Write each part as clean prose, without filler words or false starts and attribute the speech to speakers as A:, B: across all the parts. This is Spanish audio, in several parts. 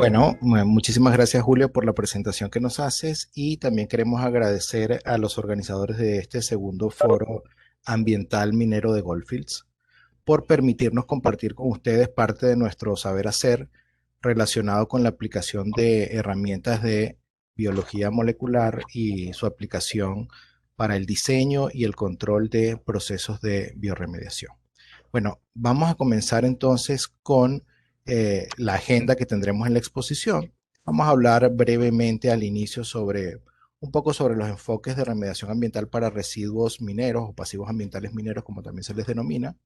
A: Bueno, muchísimas gracias Julio por la presentación que nos haces y también queremos agradecer a los organizadores de este segundo foro ambiental minero de Goldfields por permitirnos compartir con ustedes parte de nuestro saber hacer relacionado con la aplicación de herramientas de biología molecular y su aplicación para el diseño y el control de procesos de bioremediación. Bueno, vamos a comenzar entonces con la agenda que tendremos en la exposición. Vamos a hablar brevemente al inicio sobre un poco sobre los enfoques de remediación ambiental para residuos mineros o pasivos ambientales mineros, como también se les denomina.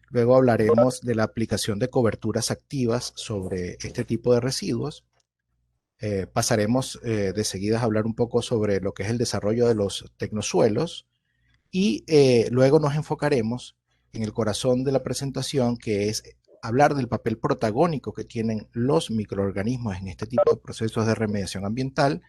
A: Luego hablaremos de la aplicación de coberturas activas sobre este tipo de residuos. Pasaremos de seguida a hablar un poco sobre lo que es el desarrollo de los tecnosuelos y luego nos enfocaremos en el corazón de la presentación, que es hablar del papel protagónico que tienen los microorganismos en este tipo de procesos de remediación ambiental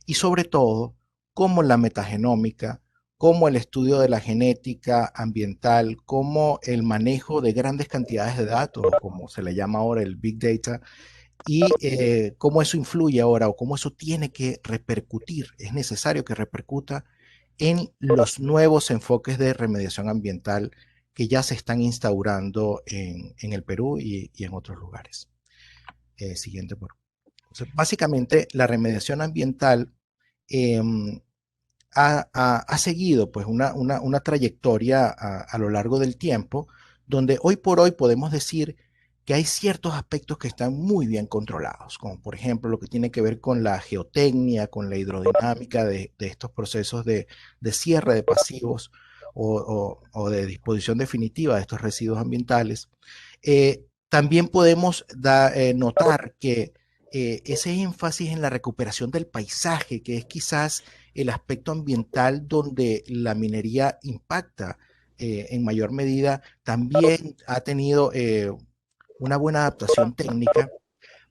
A: y sobre todo cómo la metagenómica, cómo el estudio de la genética ambiental, cómo el manejo de grandes cantidades de datos, como se le llama ahora el Big Data, y cómo eso influye ahora o cómo eso tiene que repercutir, es necesario que repercuta en los nuevos enfoques de remediación ambiental que ya se están instaurando en el Perú y en otros lugares. Siguiente, por favor. Entonces, básicamente, la remediación ambiental eh, ha seguido pues una trayectoria a lo largo del tiempo, donde hoy por hoy podemos decir que hay ciertos aspectos que están muy bien controlados, como por ejemplo lo que tiene que ver con la geotecnia, con la hidrodinámica de estos procesos de cierre de pasivos o de disposición definitiva de estos residuos ambientales. También podemos notar que ese énfasis en la recuperación del paisaje, que es quizás el aspecto ambiental donde la minería impacta en mayor medida, también ha tenido una buena adaptación técnica,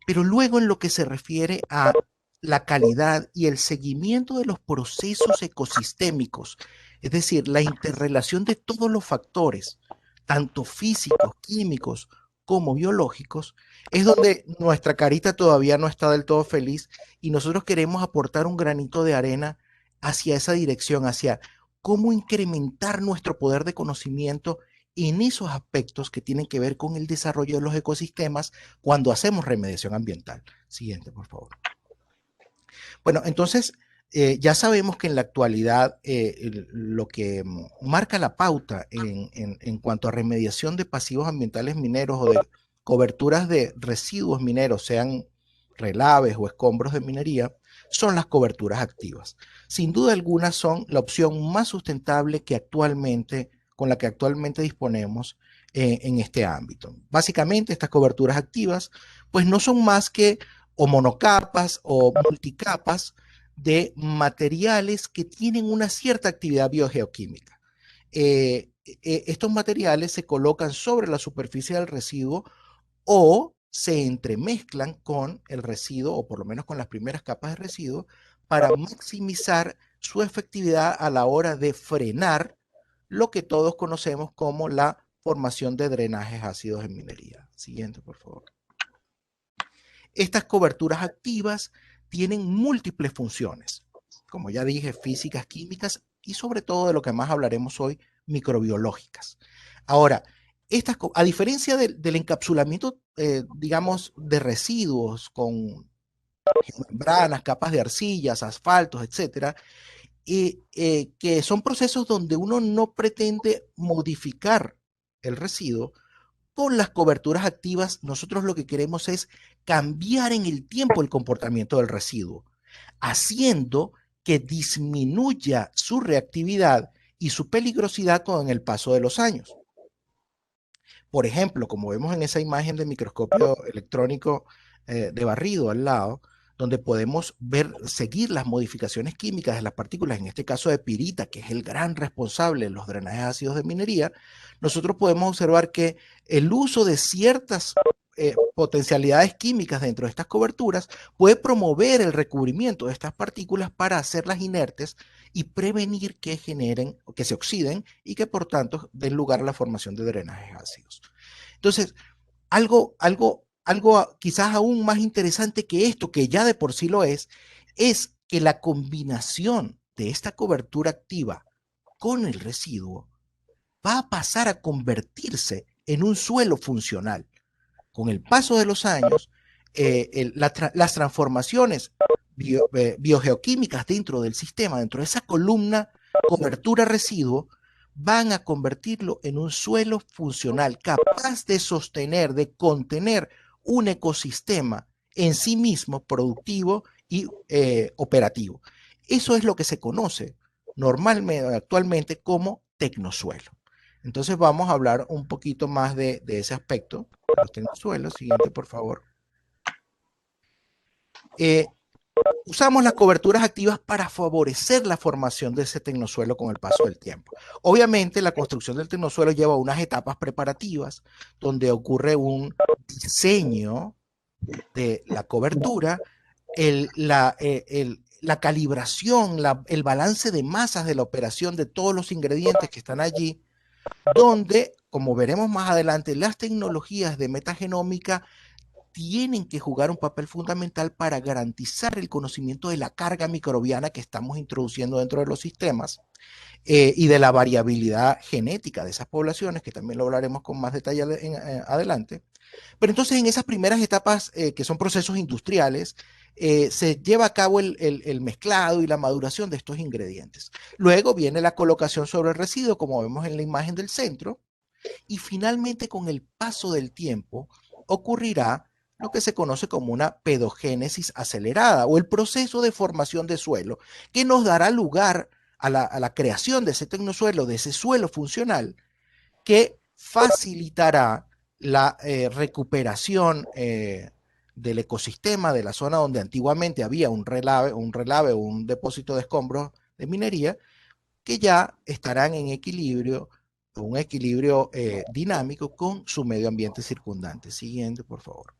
A: pero luego en lo que se refiere a la calidad y el seguimiento de los procesos ecosistémicos, es decir, la interrelación de todos los factores, tanto físicos, químicos como biológicos, es donde nuestra carita todavía no está del todo feliz y nosotros queremos aportar un granito de arena hacia esa dirección, hacia cómo incrementar nuestro poder de conocimiento en esos aspectos que tienen que ver con el desarrollo de los ecosistemas cuando hacemos remediación ambiental. Siguiente, por favor. Bueno, entonces ya sabemos que en la actualidad lo que marca la pauta en cuanto a remediación de pasivos ambientales mineros o de coberturas de residuos mineros, sean relaves o escombros de minería, son las coberturas activas. Sin duda alguna son la opción más sustentable que actualmente, con la que actualmente disponemos en este ámbito. Básicamente, estas coberturas activas, pues no son más que o monocapas o multicapas de materiales que tienen una cierta actividad biogeoquímica. Estos materiales se colocan sobre la superficie del residuo o se entremezclan con el residuo, o por lo menos con las primeras capas de residuo, para maximizar su efectividad a la hora de frenar lo que todos conocemos como la formación de drenajes ácidos en minería. Siguiente, por favor. Estas coberturas activas tienen múltiples funciones, como ya dije, físicas, químicas y sobre todo de lo que más hablaremos hoy, microbiológicas. Ahora, a diferencia del encapsulamiento, digamos, de residuos con membranas, capas de arcillas, asfaltos, etcétera, que son procesos donde uno no pretende modificar el residuo, con las coberturas activas, nosotros lo que queremos es cambiar en el tiempo el comportamiento del residuo, haciendo que disminuya su reactividad y su peligrosidad con el paso de los años. Por ejemplo, como vemos en esa imagen de microscopio electrónico de barrido al lado, donde podemos ver, seguir las modificaciones químicas de las partículas, en este caso de pirita, que es el gran responsable de los drenajes ácidos de minería, nosotros podemos observar que el uso de ciertas potencialidades químicas dentro de estas coberturas puede promover el recubrimiento de estas partículas para hacerlas inertes y prevenir que generen, que se oxiden y que por tanto den lugar a la formación de drenajes ácidos. Entonces, algo algo quizás aún más interesante que esto, que ya de por sí lo es que la combinación de esta cobertura activa con el residuo va a pasar a convertirse en un suelo funcional. Con el paso de los años, las transformaciones biogeoquímicas dentro del sistema, dentro de esa columna cobertura residuo, van a convertirlo en un suelo funcional capaz de sostener, de contener un ecosistema en sí mismo productivo y operativo. Eso es lo que se conoce normalmente, actualmente, como tecnosuelo. Entonces vamos a hablar un poquito más de ese aspecto de los tecnosuelos. Siguiente, por favor. Usamos las coberturas activas para favorecer la formación de ese tecnosuelo con el paso del tiempo. Obviamente, la construcción del tecnosuelo lleva unas etapas preparativas donde ocurre un diseño de la cobertura, la calibración, el balance de masas de la operación de todos los ingredientes que están allí, donde, como veremos más adelante, las tecnologías de metagenómica tienen que jugar un papel fundamental para garantizar el conocimiento de la carga microbiana que estamos introduciendo dentro de los sistemas y de la variabilidad genética de esas poblaciones, que también lo hablaremos con más detalle adelante. Pero entonces en esas primeras etapas, que son procesos industriales, se lleva a cabo el mezclado y la maduración de estos ingredientes. Luego viene la colocación sobre el residuo, como vemos en la imagen del centro, y finalmente con el paso del tiempo ocurrirá lo que se conoce como una pedogénesis acelerada o el proceso de formación de suelo que nos dará lugar a la creación de ese tecnosuelo, de ese suelo funcional que facilitará la recuperación del ecosistema de la zona donde antiguamente había un relave o un depósito de escombros de minería, que ya estarán en equilibrio, un equilibrio dinámico con su medio ambiente circundante. Siguiente, por favor.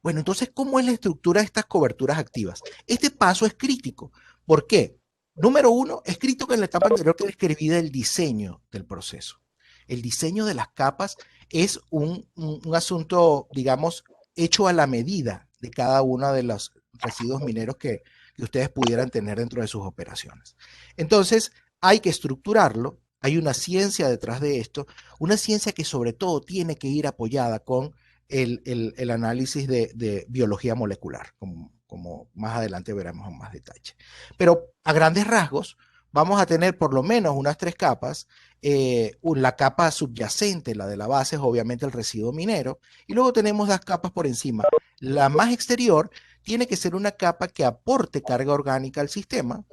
A: Bueno, entonces, ¿cómo es la estructura de estas coberturas activas? Este paso es crítico. ¿Por qué? Número uno, es crítico en la etapa anterior que describí del diseño del proceso. El diseño de las capas es un asunto, digamos, hecho a la medida de cada uno de los residuos mineros que ustedes pudieran tener dentro de sus operaciones. Entonces, hay que estructurarlo, hay una ciencia detrás de esto, una ciencia que sobre todo tiene que ir apoyada con el análisis de biología molecular, como más adelante veremos en más detalle. Pero a grandes rasgos, vamos a tener por lo menos unas 3 capas. La capa subyacente, la de la base, es obviamente el residuo minero, y luego tenemos las capas por encima. La más exterior tiene que ser una capa que aporte carga orgánica al sistema.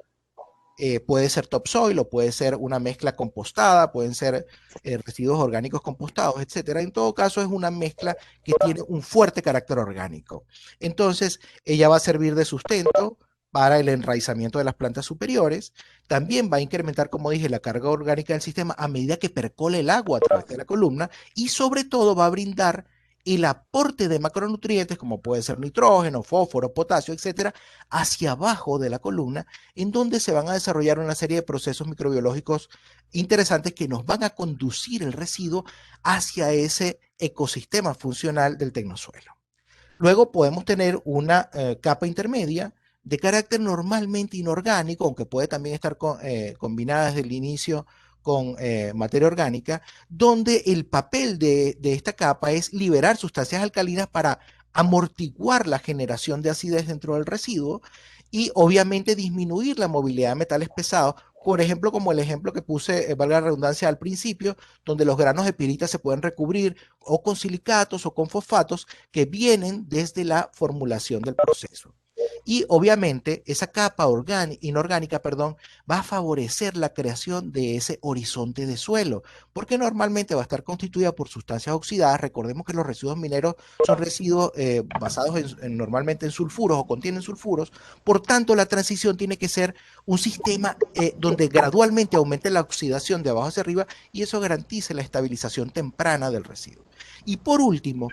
A: Puede ser topsoil o puede ser una mezcla compostada, pueden ser residuos orgánicos compostados, etcétera. En todo caso, es una mezcla que tiene un fuerte carácter orgánico. Entonces, ella va a servir de sustento para el enraizamiento de las plantas superiores. También va a incrementar, como dije, la carga orgánica del sistema a medida que percole el agua a través de la columna y sobre todo va a brindar el aporte de macronutrientes, como puede ser nitrógeno, fósforo, potasio, etcétera, hacia abajo de la columna, en donde se van a desarrollar una serie de procesos microbiológicos interesantes que nos van a conducir el residuo hacia ese ecosistema funcional del tecnosuelo. Luego podemos tener una capa intermedia de carácter normalmente inorgánico, aunque puede también estar combinada desde el inicio con materia orgánica, donde el papel de esta capa es liberar sustancias alcalinas para amortiguar la generación de acidez dentro del residuo y obviamente disminuir la movilidad de metales pesados, por ejemplo, como el ejemplo que puse, valga la redundancia, al principio, donde los granos de pirita se pueden recubrir o con silicatos o con fosfatos que vienen desde la formulación del proceso. Y obviamente esa capa inorgánica, va a favorecer la creación de ese horizonte de suelo, porque normalmente va a estar constituida por sustancias oxidadas. Recordemos que los residuos mineros son residuos basados normalmente en sulfuros o contienen sulfuros, por tanto la transición tiene que ser un sistema donde gradualmente aumente la oxidación de abajo hacia arriba y eso garantice la estabilización temprana del residuo. Y por último,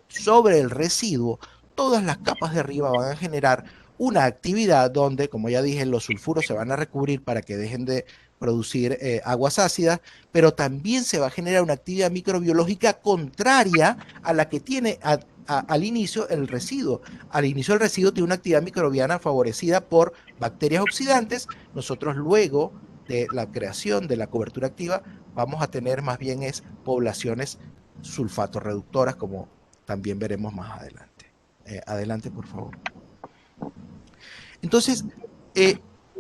A: sobre el residuo, todas las capas de arriba van a generar una actividad donde, como ya dije, los sulfuros se van a recubrir para que dejen de producir aguas ácidas, pero también se va a generar una actividad microbiológica contraria a la que tiene al inicio el residuo. Al inicio el residuo tiene una actividad microbiana favorecida por bacterias oxidantes. Nosotros luego de la creación de la cobertura activa vamos a tener más bien es poblaciones sulfato reductoras, como también veremos más adelante. Adelante, por favor. Entonces,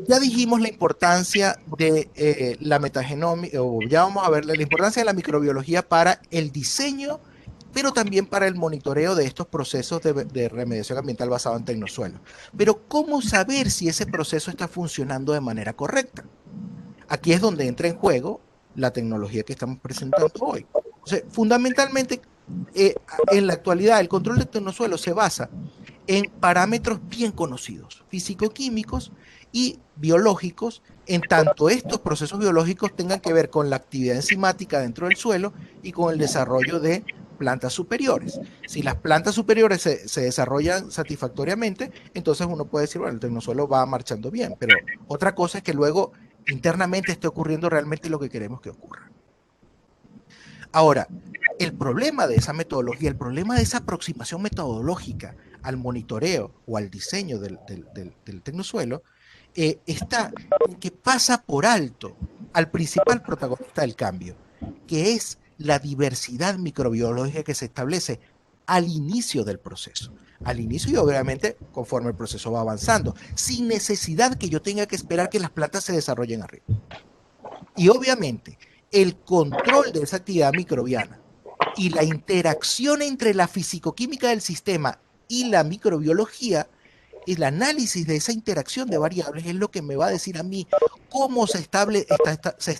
A: ya dijimos la importancia de la metagenomia, o ya vamos a ver la importancia de la microbiología para el diseño, pero también para el monitoreo de estos procesos de remediación ambiental basado en tecnosuelo. Pero, ¿cómo saber si ese proceso está funcionando de manera correcta? Aquí es donde entra en juego la tecnología que estamos presentando hoy. O sea, fundamentalmente, en la actualidad, el control de tecnosuelo se basa en parámetros bien conocidos, físico-químicos y biológicos, en tanto estos procesos biológicos tengan que ver con la actividad enzimática dentro del suelo y con el desarrollo de plantas superiores. Si las plantas superiores se desarrollan satisfactoriamente, entonces uno puede decir, bueno, el tecnosuelo va marchando bien, pero otra cosa es que luego internamente esté ocurriendo realmente lo que queremos que ocurra. Ahora, el problema de esa metodología, el problema de esa aproximación metodológica al monitoreo o al diseño del tecnosuelo, está en que pasa por alto al principal protagonista del cambio, que es la diversidad microbiológica que se establece al inicio del proceso. Al inicio y obviamente conforme el proceso va avanzando, sin necesidad que yo tenga que esperar que las plantas se desarrollen arriba. Y obviamente el control de esa actividad microbiana y la interacción entre la fisicoquímica del sistema y la microbiología, el análisis de esa interacción de variables es lo que me va a decir a mí cómo se está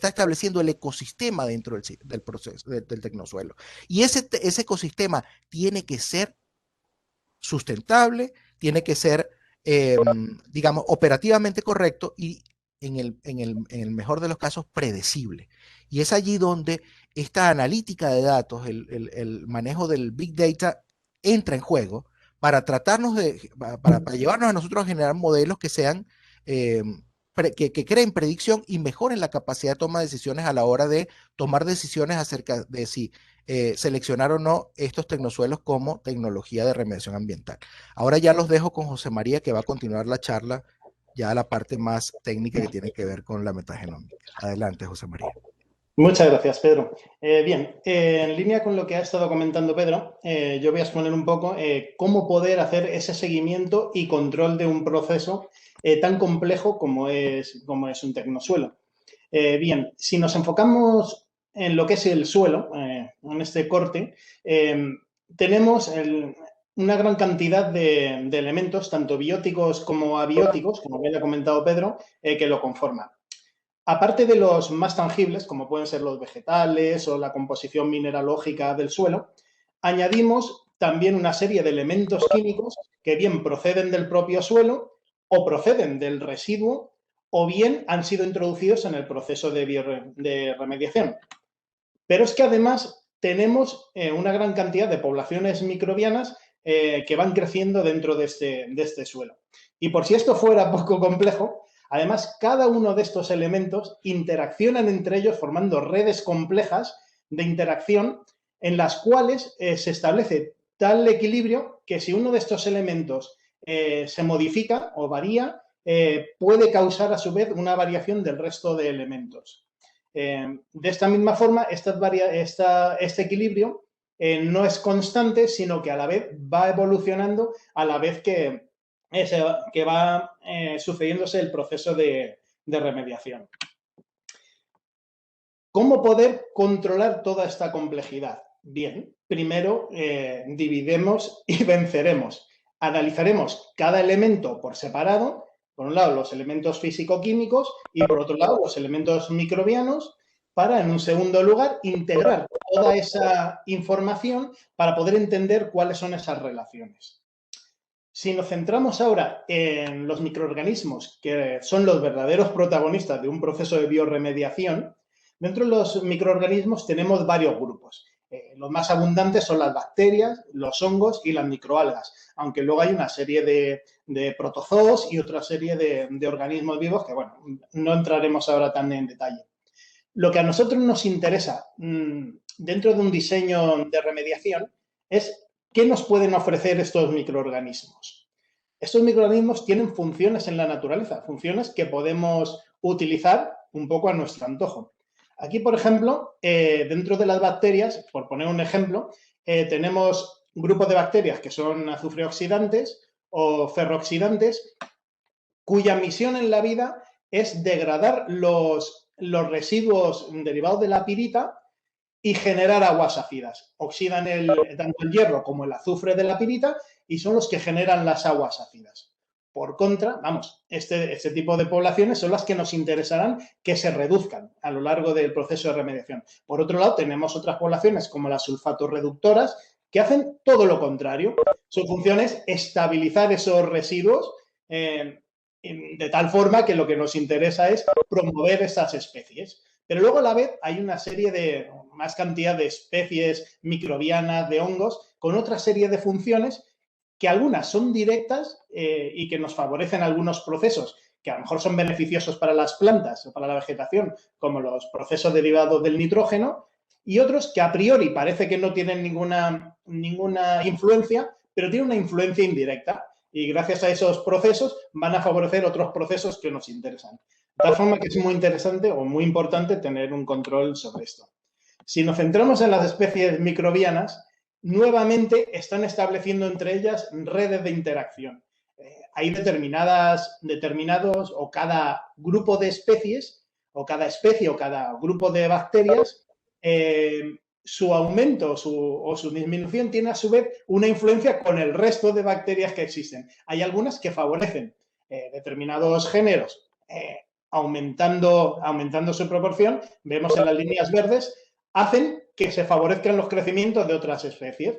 A: estableciendo el ecosistema dentro del proceso, del tecnosuelo. Y ese ecosistema tiene que ser sustentable, tiene que ser, digamos, operativamente correcto y en el mejor de los casos predecible. Y es allí donde esta analítica de datos, el manejo del Big Data entra en juego para tratarnos para llevarnos a nosotros a generar modelos que sean, que creen predicción y mejoren la capacidad de toma de decisiones a la hora de tomar decisiones acerca de si seleccionar o no estos tecnosuelos como tecnología de remediación ambiental. Ahora ya los dejo con José María, que va a continuar la charla, ya la parte más técnica que tiene que ver con la metagenómica. Adelante, José María.
B: Muchas gracias, Pedro. Bien, en línea con lo que ha estado comentando Pedro, yo voy a exponer un poco cómo poder hacer ese seguimiento y control de un proceso tan complejo como es un tecnosuelo. Bien, si nos enfocamos en lo que es el suelo, en este corte, tenemos una gran cantidad de elementos, tanto bióticos como abióticos, como bien ha comentado Pedro, que lo conforman. Aparte de los más tangibles, como pueden ser los vegetales o la composición mineralógica del suelo, añadimos también una serie de elementos químicos que bien proceden del propio suelo o proceden del residuo o bien han sido introducidos en el proceso de remediación. Pero es que además tenemos una gran cantidad de poblaciones microbianas que van creciendo dentro de este suelo. Y por si esto fuera poco complejo, además cada uno de estos elementos interaccionan entre ellos formando redes complejas de interacción en las cuales se establece tal equilibrio que si uno de estos elementos se modifica o varía, puede causar a su vez una variación del resto de elementos. De esta misma forma, este equilibrio no es constante, sino que a la vez va evolucionando a la vez que va sucediéndose el proceso de remediación. ¿Cómo poder controlar toda esta complejidad? Bien, primero dividimos y venceremos. Analizaremos cada elemento por separado. Por un lado, los elementos físico-químicos y por otro lado, los elementos microbianos para, en un segundo lugar, integrar toda esa información para poder entender cuáles son esas relaciones. Si nos centramos ahora en los microorganismos, que son los verdaderos protagonistas de un proceso de bioremediación, dentro de los microorganismos tenemos varios grupos. Los más abundantes son las bacterias, los hongos y las microalgas, aunque luego hay una serie de protozoos y otra serie de organismos vivos que, bueno, no entraremos ahora tan en detalle. Lo que a nosotros nos interesa dentro de un diseño de remediación es qué nos pueden ofrecer estos microorganismos. Estos microorganismos tienen funciones en la naturaleza, funciones que podemos utilizar un poco a nuestro antojo. Aquí, por ejemplo, dentro de las bacterias, por poner un ejemplo, tenemos grupos de bacterias que son azufre oxidantes o ferrooxidantes, cuya misión en la vida es degradar los residuos derivados de la pirita y generar aguas ácidas. Oxidan tanto el hierro como el azufre de la pirita y son los que generan las aguas ácidas. Por contra, vamos, este tipo de poblaciones son las que nos interesarán que se reduzcan a lo largo del proceso de remediación. Por otro lado, tenemos otras poblaciones como las sulfatorreductoras que hacen todo lo contrario. Su función es estabilizar esos residuos de tal forma que lo que nos interesa es promover esas especies. Pero luego a la vez hay una serie de más cantidad de especies microbianas, de hongos, con otra serie de funciones que algunas son directas y que nos favorecen algunos procesos que a lo mejor son beneficiosos para las plantas o para la vegetación, como los procesos derivados del nitrógeno, y otros que a priori parece que no tienen ninguna influencia, pero tienen una influencia indirecta. Y gracias a esos procesos van a favorecer otros procesos que nos interesan. De tal forma que es muy interesante o muy importante tener un control sobre esto. Si nos centramos en las especies microbianas, nuevamente están estableciendo entre ellas redes de interacción. Hay determinados, o cada grupo de especies, o cada especie, o cada grupo de bacterias, su aumento o su disminución tiene a su vez una influencia con el resto de bacterias que existen. Hay algunas que favorecen determinados géneros aumentando su proporción. Vemos en las líneas verdes, hacen que se favorezcan los crecimientos de otras especies.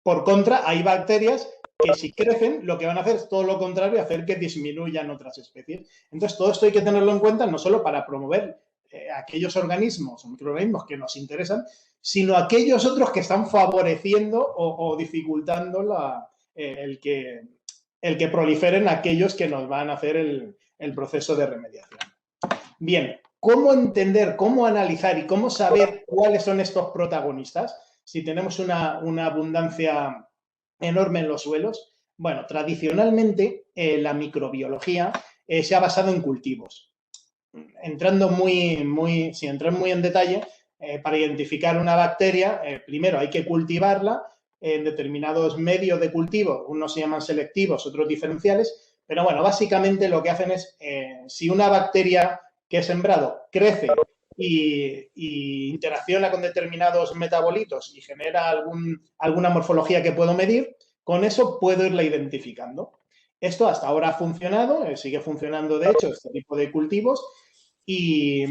B: Por contra, hay bacterias que si crecen, lo que van a hacer es todo lo contrario, hacer que disminuyan otras especies. Entonces, todo esto hay que tenerlo en cuenta no solo para promover aquellos organismos o microorganismos que nos interesan, sino aquellos otros que están favoreciendo o dificultando el que proliferen aquellos que nos van a hacer el proceso de remediación. Bien, ¿cómo entender, cómo analizar y cómo saber cuáles son estos protagonistas? Si tenemos una abundancia enorme en los suelos. Bueno, tradicionalmente la microbiología se ha basado en cultivos. Sin entrar muy en detalle, para identificar una bacteria, primero hay que cultivarla en determinados medios de cultivo. Unos se llaman selectivos, otros diferenciales. Pero bueno, básicamente lo que hacen es, si una bacteria que he sembrado crece y interacciona con determinados metabolitos y genera alguna morfología que puedo medir, con eso puedo irla identificando. Esto hasta ahora ha funcionado, sigue funcionando de hecho este tipo de cultivos y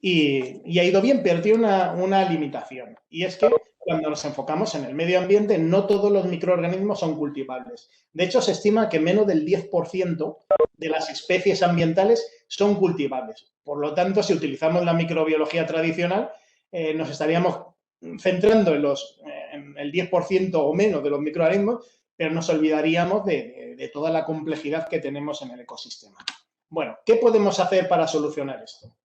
B: ha ido bien, pero tiene una limitación. Y es que cuando nos enfocamos en el medio ambiente, no todos los microorganismos son cultivables. De hecho, se estima que menos del 10% de las especies ambientales son cultivables. Por lo tanto, si utilizamos la microbiología tradicional, nos estaríamos centrando en el 10% o menos de los microorganismos, pero nos olvidaríamos de toda la complejidad que tenemos en el ecosistema. Bueno, ¿qué podemos hacer para solucionar esto?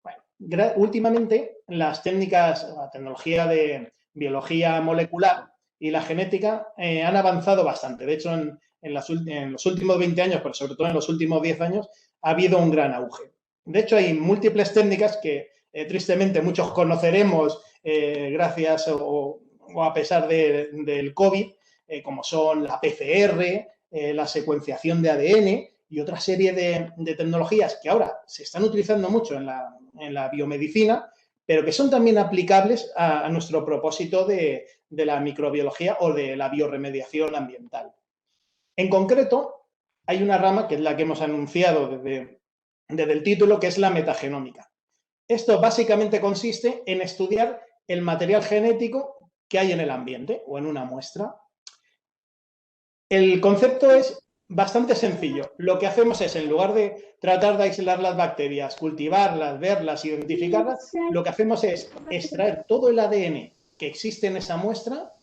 B: Bueno, últimamente las técnicas, la tecnología de biología molecular y la genética han avanzado bastante. De hecho, en los últimos 20 años, pero sobre todo en los últimos 10 años, ha habido un gran auge. De hecho, hay múltiples técnicas que tristemente muchos conoceremos gracias o a pesar del COVID, como son la PCR, la secuenciación de ADN y otra serie de tecnologías que ahora se están utilizando mucho en la biomedicina, pero que son también aplicables a nuestro propósito de la microbiología o de la bioremediación ambiental. En concreto, hay una rama que es la que hemos anunciado desde el título, que es la metagenómica. Esto básicamente consiste en estudiar el material genético que hay en el ambiente o en una muestra. El concepto es bastante sencillo. Lo que hacemos es, en lugar de tratar de aislar las bacterias, cultivarlas, verlas, identificarlas, lo que hacemos es extraer todo el ADN que existe en esa muestra,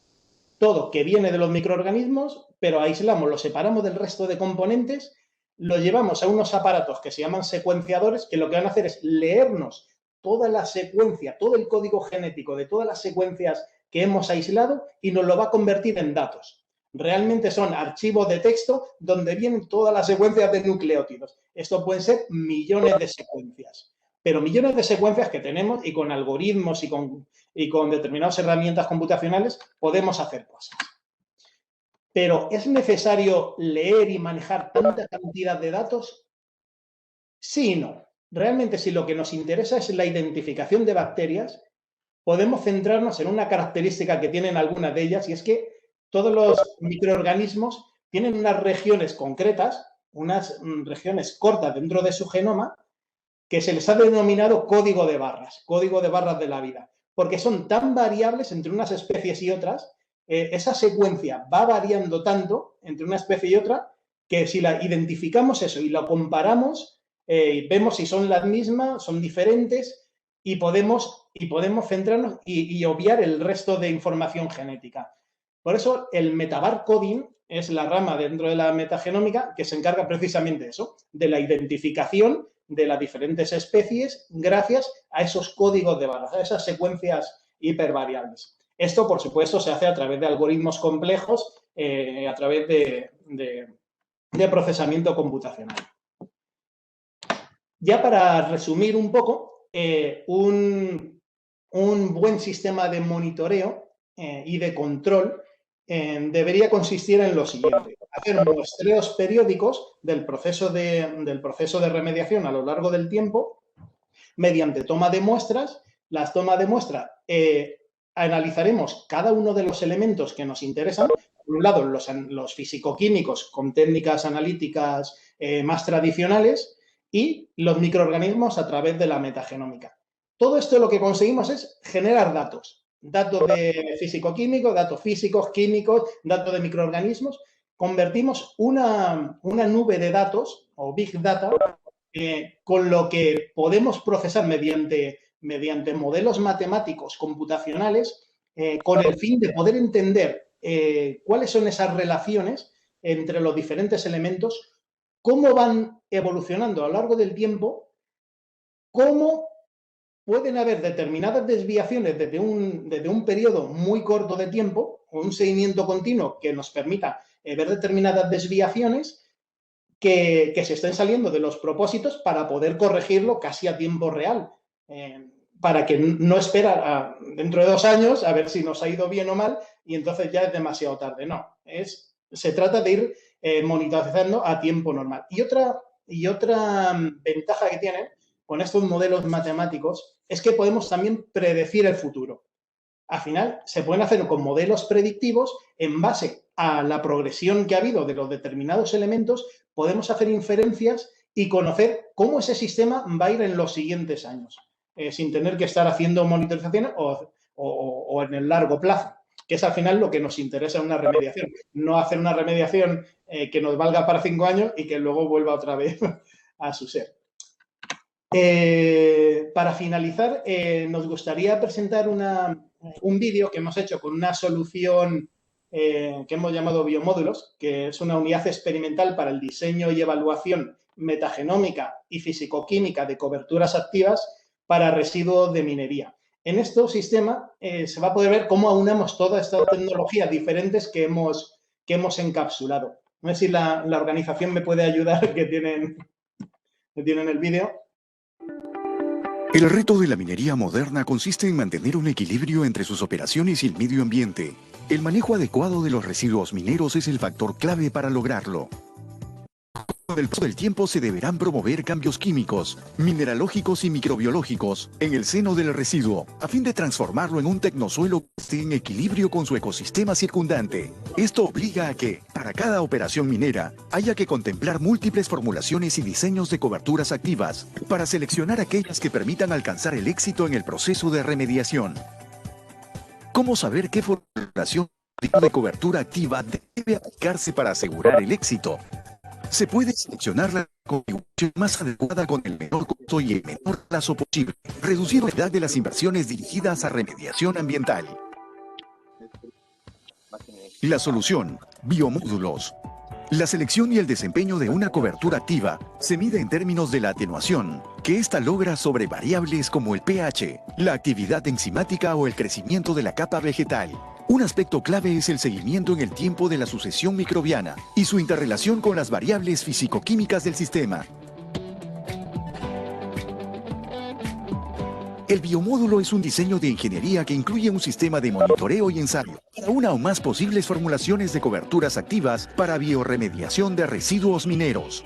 B: todo que viene de los microorganismos, pero aislamos, lo separamos del resto de componentes, lo llevamos a unos aparatos que se llaman secuenciadores, que lo que van a hacer es leernos toda la secuencia, todo el código genético de todas las secuencias que hemos aislado y nos lo va a convertir en datos. Realmente son archivos de texto donde vienen todas las secuencias de nucleótidos. Esto pueden ser millones de secuencias, pero millones de secuencias que tenemos y con algoritmos y con determinadas herramientas computacionales podemos hacer cosas. Pero ¿es necesario leer y manejar tanta cantidad de datos? Sí y no. Realmente, si lo que nos interesa es la identificación de bacterias, podemos centrarnos en una característica que tienen algunas de ellas, y es que todos los microorganismos tienen unas regiones concretas, unas regiones cortas dentro de su genoma, que se les ha denominado código de barras de la vida, porque son tan variables entre unas especies y otras, esa secuencia va variando tanto entre una especie y otra, que si la identificamos eso y lo comparamos, vemos si son las mismas, son diferentes, y podemos centrarnos y obviar el resto de información genética. Por eso el metabarcoding es la rama dentro de la metagenómica que se encarga precisamente de eso, de la identificación de las diferentes especies gracias a esos códigos de barras, a esas secuencias hipervariables. Esto, por supuesto, se hace a través de algoritmos complejos, a través de procesamiento computacional. Ya para resumir un poco, un buen sistema de monitoreo y de control debería consistir en lo siguiente: hacer muestreos periódicos del proceso de remediación a lo largo del tiempo mediante toma de muestras. Las tomas de muestra analizaremos cada uno de los elementos que nos interesan. Por un lado, los fisicoquímicos con técnicas analíticas más tradicionales, y los microorganismos a través de la metagenómica. Todo esto lo que conseguimos es generar datos de físico-químicos, datos físicos, químicos, datos de microorganismos. Convertimos una nube de datos o big data con lo que podemos procesar mediante modelos matemáticos computacionales con el fin de poder entender cuáles son esas relaciones entre los diferentes elementos, cómo van evolucionando a lo largo del tiempo, cómo pueden haber determinadas desviaciones desde un periodo muy corto de tiempo, o un seguimiento continuo que nos permita ver determinadas desviaciones que se estén saliendo de los propósitos para poder corregirlo casi a tiempo real, para que no esperar dentro de 2 años a ver si nos ha ido bien o mal y entonces ya es demasiado tarde. No, se trata de ir monitorizando a tiempo normal. Y otra ventaja que tienen con estos modelos matemáticos es que podemos también predecir el futuro. Al final, se pueden hacer con modelos predictivos en base a la progresión que ha habido de los determinados elementos. Podemos hacer inferencias y conocer cómo ese sistema va a ir en los siguientes años, sin tener que estar haciendo monitorizaciones o en el largo plazo, que es al final lo que nos interesa en una remediación. No hacer una remediación que nos valga para 5 años y que luego vuelva otra vez a su ser. Para finalizar, nos gustaría presentar un vídeo que hemos hecho con una solución que hemos llamado Biomódulos, que es una unidad experimental para el diseño y evaluación metagenómica y fisicoquímica de coberturas activas para residuos de minería. En este sistema se va a poder ver cómo aunamos todas estas tecnologías diferentes que hemos encapsulado. No sé si la organización me puede ayudar, que tienen el vídeo.
C: El reto de la minería moderna consiste en mantener un equilibrio entre sus operaciones y el medio ambiente. El manejo adecuado de los residuos mineros es el factor clave para lograrlo. Con el paso del tiempo se deberán promover cambios químicos, mineralógicos y microbiológicos en el seno del residuo, a fin de transformarlo en un tecnosuelo que esté en equilibrio con su ecosistema circundante. Esto obliga a que, para cada operación minera, haya que contemplar múltiples formulaciones y diseños de coberturas activas, para seleccionar aquellas que permitan alcanzar el éxito en el proceso de remediación. ¿Cómo saber qué formulación de cobertura activa debe aplicarse para asegurar el éxito? Se puede seleccionar la configuración más adecuada con el menor costo y el menor plazo posible, reduciendo la edad de las inversiones dirigidas a remediación ambiental. La solución, biomódulos. La selección y el desempeño de una cobertura activa se mide en términos de la atenuación, que ésta logra sobre variables como el pH, la actividad enzimática o el crecimiento de la capa vegetal. Un aspecto clave es el seguimiento en el tiempo de la sucesión microbiana y su interrelación con las variables físico-químicas del sistema. El biomódulo es un diseño de ingeniería que incluye un sistema de monitoreo y ensayo para una o más posibles formulaciones de coberturas activas para biorremediación de residuos mineros.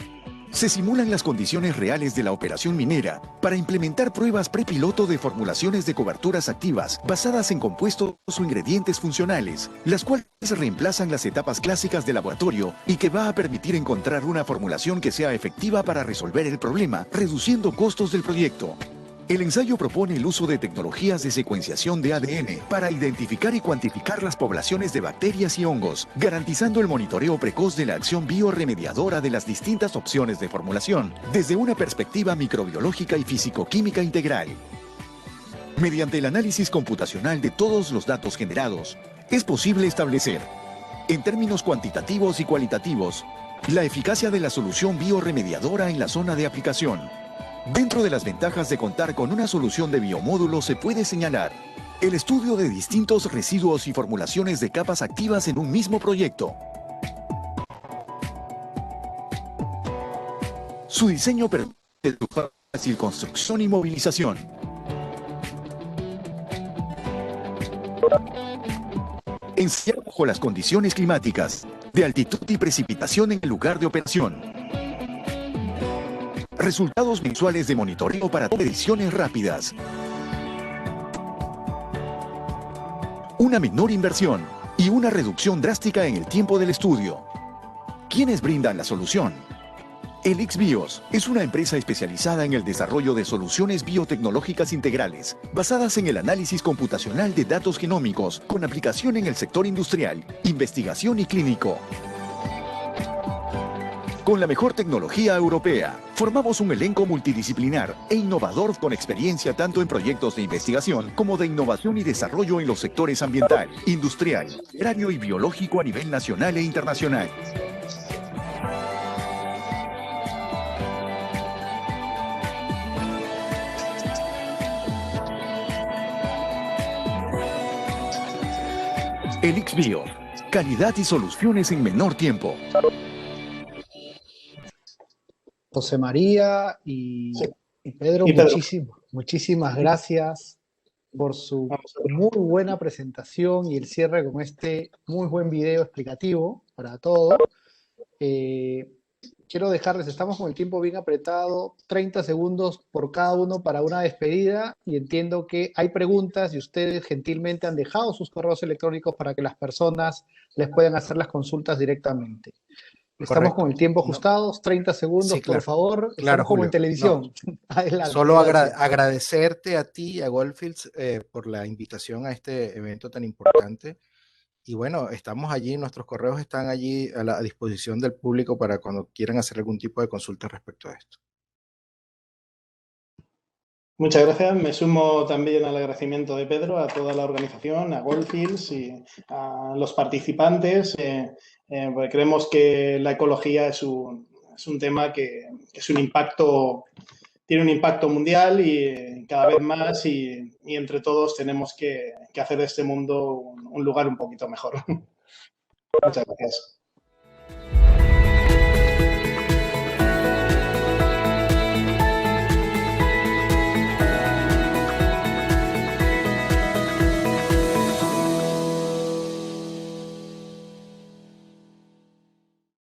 C: Se simulan las condiciones reales de la operación minera para implementar pruebas prepiloto de formulaciones de coberturas activas basadas en compuestos o ingredientes funcionales, las cuales reemplazan las etapas clásicas de laboratorio y que va a permitir encontrar una formulación que sea efectiva para resolver el problema, reduciendo costos del proyecto. El ensayo propone el uso de tecnologías de secuenciación de ADN para identificar y cuantificar las poblaciones de bacterias y hongos, garantizando el monitoreo precoz de la acción biorremediadora de las distintas opciones de formulación, desde una perspectiva microbiológica y físico-química integral. Mediante el análisis computacional de todos los datos generados, es posible establecer, en términos cuantitativos y cualitativos, la eficacia de la solución biorremediadora en la zona de aplicación. Dentro de las ventajas de contar con una solución de biomódulo se puede señalar el estudio de distintos residuos y formulaciones de capas activas en un mismo proyecto. Su diseño permite su fácil construcción y movilización. Ensayar bajo las condiciones climáticas, de altitud y precipitación en el lugar de operación. Resultados mensuales de monitoreo para mediciones rápidas. Una menor inversión y una reducción drástica en el tiempo del estudio. ¿Quiénes brindan la solución? Elixbios es una empresa especializada en el desarrollo de soluciones biotecnológicas integrales, basadas en el análisis computacional de datos genómicos, con aplicación en el sector industrial, investigación y clínico. Con la mejor tecnología europea, formamos un elenco multidisciplinar e innovador con experiencia tanto en proyectos de investigación como de innovación y desarrollo en los sectores ambiental, industrial, agrario y biológico a nivel nacional e internacional. Elixbio, calidad y soluciones en menor tiempo.
D: José María y Pedro, muchísimas gracias por su muy buena presentación y el cierre con este muy buen video explicativo para todos. Quiero dejarles, estamos con el tiempo bien apretado, 30 segundos por cada uno para una despedida, y entiendo que hay preguntas y ustedes gentilmente han dejado sus correos electrónicos para que las personas les puedan hacer las consultas directamente. Estamos con el tiempo ajustados, 30 segundos, sí, claro, por favor. Estamos
A: claro,
D: como
A: Julio,
D: en televisión.
A: No.
D: Adelante.
A: Solo agradecerte a ti y a Goldfields por la invitación a este evento tan importante. Y bueno, estamos allí, nuestros correos están allí a la disposición del público para cuando quieran hacer algún tipo de consulta respecto a esto.
B: Muchas gracias. Me sumo también al agradecimiento de Pedro, a toda la organización, a Goldfields y a los participantes, porque creemos que la ecología es un tema que es un impacto, tiene un impacto mundial y cada vez más, y entre todos tenemos que hacer de este mundo un lugar un poquito mejor. Muchas gracias.